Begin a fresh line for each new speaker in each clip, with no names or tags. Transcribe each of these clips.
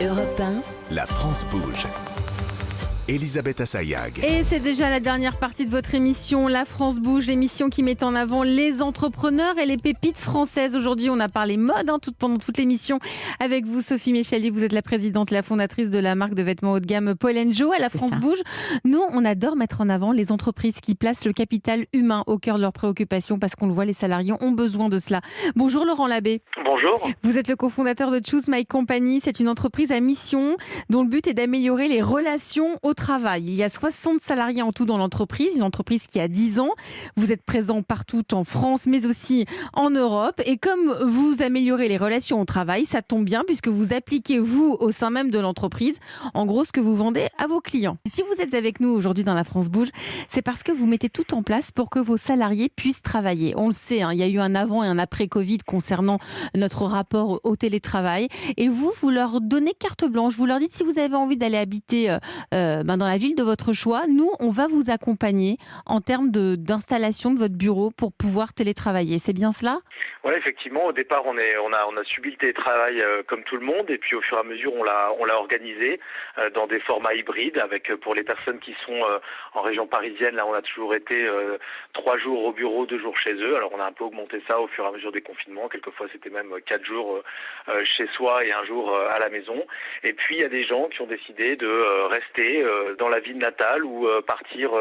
Europe 1,
La France bouge. Elisabeth Assayag.
Et c'est déjà la dernière partie de votre émission La France bouge, l'émission qui met en avant les entrepreneurs et les pépites françaises. Aujourd'hui, on a parlé mode pendant toute l'émission avec vous, Sophie Méchali. Vous êtes la présidente, la fondatrice de la marque de vêtements haut de gamme Paul & Joe. À La France bouge, nous, on adore mettre en avant les entreprises qui placent le capital humain au cœur de leurs préoccupations parce qu'on le voit, les salariés ont besoin de cela. Bonjour Laurent Labbé.
Bonjour.
Vous êtes le cofondateur de Choose My Company. C'est une entreprise à mission dont le but est d'améliorer les relations au travail. Il y a 60 salariés en tout dans l'entreprise, une entreprise qui a 10 ans. Vous êtes présent partout en France, mais aussi en Europe. Et comme vous améliorez les relations au travail, ça tombe bien puisque vous appliquez, vous, au sein même de l'entreprise, en gros, ce que vous vendez à vos clients. Si vous êtes avec nous aujourd'hui dans La France bouge, c'est parce que vous mettez tout en place pour que vos salariés puissent travailler. On le sait, il y a eu un avant et un après Covid concernant notre rapport au télétravail. Et vous leur donnez carte blanche. Vous leur dites si vous avez envie d'aller habiter dans la ville de votre choix, nous, on va vous accompagner en termes d'installation de votre bureau pour pouvoir télétravailler. C'est bien cela ?
Oui, effectivement. Au départ, on a subi le télétravail comme tout le monde, et puis au fur et à mesure, on l'a organisé dans des formats hybrides. Avec pour les personnes qui sont en région parisienne, là, on a toujours été 3 jours au bureau, 2 jours chez eux. Alors, on a un peu augmenté ça au fur et à mesure des confinements. Quelquefois, c'était même 4 jours chez soi et 1 jour à la maison. Et puis, il y a des gens qui ont décidé de rester dans la ville natale ou partir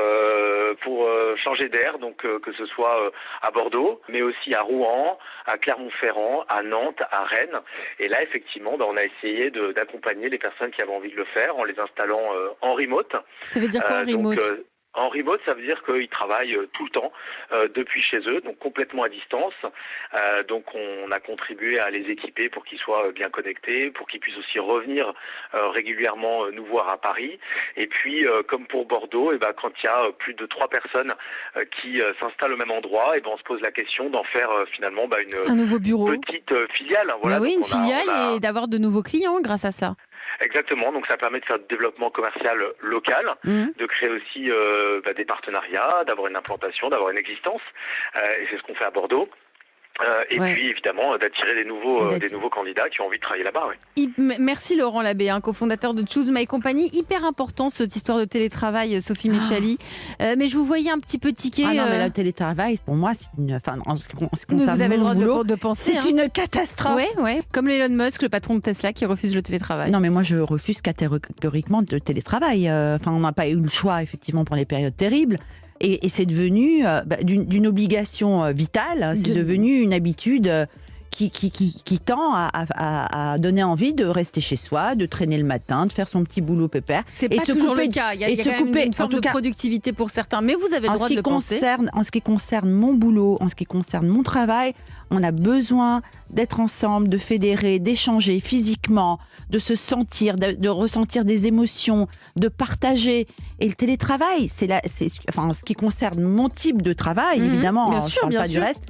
pour changer d'air, donc que ce soit à Bordeaux, mais aussi à Rouen, à Clermont-Ferrand, à Nantes, à Rennes. Et là, effectivement, on a essayé d'accompagner les personnes qui avaient envie de le faire en les installant en remote.
Ça veut dire quoi, en remote ?
En remote, ça veut dire qu'ils travaillent tout le temps depuis chez eux, donc complètement à distance. Donc on a contribué à les équiper pour qu'ils soient bien connectés, pour qu'ils puissent aussi revenir régulièrement nous voir à Paris. Et puis, comme pour Bordeaux, quand il y a plus de 3 personnes qui s'installent au même endroit, on se pose la question d'en faire finalement
un nouveau bureau,
petite filiale. Voilà.
Oui, une filiale et d'avoir de nouveaux clients grâce à ça.
Exactement, donc ça permet de faire du développement commercial local, de créer aussi des partenariats, d'avoir une implantation, d'avoir une existence, et c'est ce qu'on fait à Bordeaux. Puis évidemment d'attirer des nouveaux candidats qui ont envie de travailler là-bas. Oui.
Merci Laurent Labbé, cofondateur de Choose My Company. Hyper important cette histoire de télétravail, Sophie Méchali. Mais je vous voyais un petit peu tiquer.
Non, mais le télétravail, pour moi, c'est en ce qui concerne
vous avez
mon
le
boulot,
droit de penser.
C'est une catastrophe.
Ouais. Comme Elon Musk, le patron de Tesla, qui refuse le télétravail.
Non, mais moi, je refuse catégoriquement le télétravail. On n'a pas eu le choix, effectivement, pour les périodes terribles. Et c'est devenu d'une obligation vitale, c'est devenu une habitude qui tend à donner envie de rester chez soi, de traîner le matin, de faire son petit boulot pépère.
C'est pas toujours le cas. Il y a quand même une forme de productivité pour certains, mais vous avez le droit de le penser.
En ce qui concerne mon boulot, en ce qui concerne mon travail, on a besoin d'être ensemble, de fédérer, d'échanger physiquement, de se sentir, de ressentir des émotions, de partager. Et le télétravail, en ce qui concerne mon type de travail, évidemment, je ne parle pas du reste.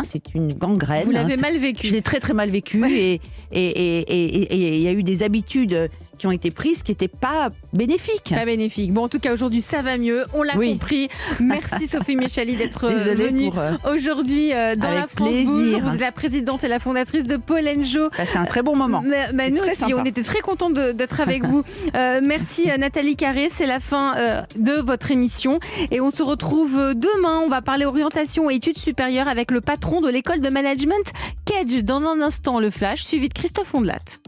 C'est une gangrène.
Vous l'avez mal vécu.
Je l'ai très très mal vécu et il y a eu des habitudes qui ont été prises qui n'étaient pas bénéfiques.
Pas bénéfiques. Bon, en tout cas, aujourd'hui, ça va mieux. On l'a compris. Merci Sophie Méchali d'être venue aujourd'hui dans La France bouge. Vous êtes la présidente et la fondatrice de Paul & Joe.
C'est un très bon moment.
Nous aussi, on était très contents d'être avec vous. Merci Nathalie Carré. C'est la fin de votre émission. Et on se retrouve demain. On va parler orientation et études supérieures avec le patron de l'école de management Kedge. Dans un instant, le flash, suivi de Christophe Ondelat.